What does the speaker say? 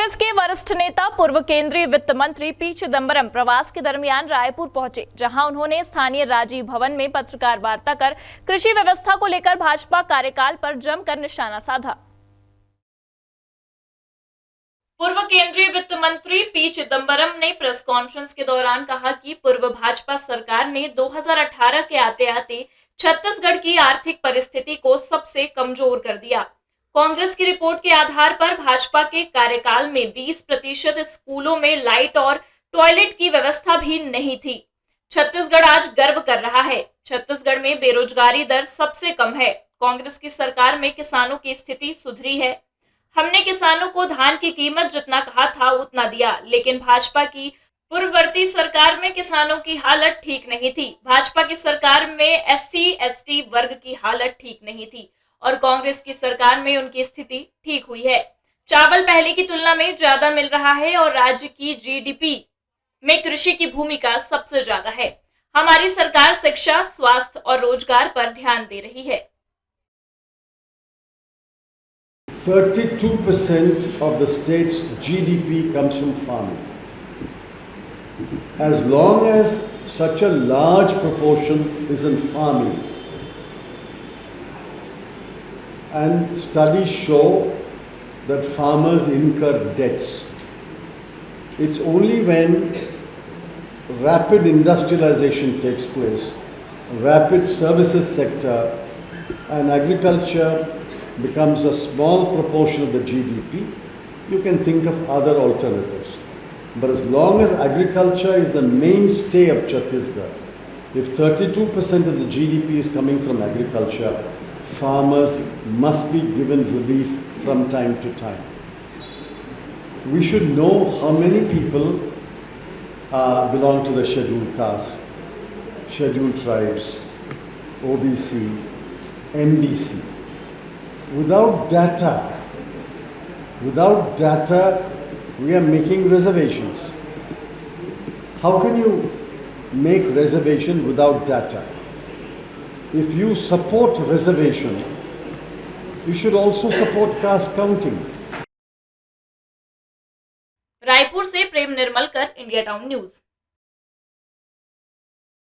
कांग्रेस के वरिष्ठ नेता पूर्व केंद्रीय वित्त मंत्री पी चिदंबरम प्रवास के दरमियान रायपुर पहुंचे, जहां उन्होंने स्थानीय राजीव भवन में पत्रकार वार्ता कर कृषि व्यवस्था को लेकर भाजपा कार्यकाल पर जमकर निशाना साधा। पूर्व केंद्रीय वित्त मंत्री पी चिदंबरम ने प्रेस कॉन्फ्रेंस के दौरान कहा कि पूर्व भाजपा सरकार ने 2018 के आते आते छत्तीसगढ़ की आर्थिक परिस्थिति को सबसे कमजोर कर दिया। कांग्रेस की रिपोर्ट के आधार पर भाजपा के कार्यकाल में 20% स्कूलों में लाइट और टॉयलेट की व्यवस्था भी नहीं थी। छत्तीसगढ़ आज गर्व कर रहा है। छत्तीसगढ़ में बेरोजगारी दर सबसे कम है। कांग्रेस की सरकार में किसानों की स्थिति सुधरी है। हमने किसानों को धान की कीमत जितना कहा था उतना दिया, लेकिन भाजपा की पूर्ववर्ती सरकार में किसानों की हालत ठीक नहीं थी। भाजपा की सरकार में SC/ST वर्ग की हालत ठीक नहीं थी और कांग्रेस की सरकार में उनकी स्थिति ठीक हुई है। चावल पहले की तुलना में ज्यादा मिल रहा है और राज्य की GDP में कृषि की भूमिका सबसे ज्यादा है। हमारी सरकार शिक्षा, स्वास्थ्य और रोजगार पर ध्यान दे रही है। 32% of the state's GDP comes from farming. As long as such a large proportion is in farming, and studies show that farmers incur debts, it's only when rapid industrialization takes place, rapid services sector, and agriculture becomes a small proportion of the GDP, you can think of other alternatives. But as long as agriculture is the mainstay of Chhattisgarh, if 32% of the GDP is coming from agriculture, farmers must be given relief from time to time. We should know how many people belong to the scheduled caste, scheduled tribes, OBC, MBC. Without data, we are making reservations. How can you make reservation without data? If you support reservation, you should also support caste counting. Raipur से प्रेम Nirmalkar, India town news.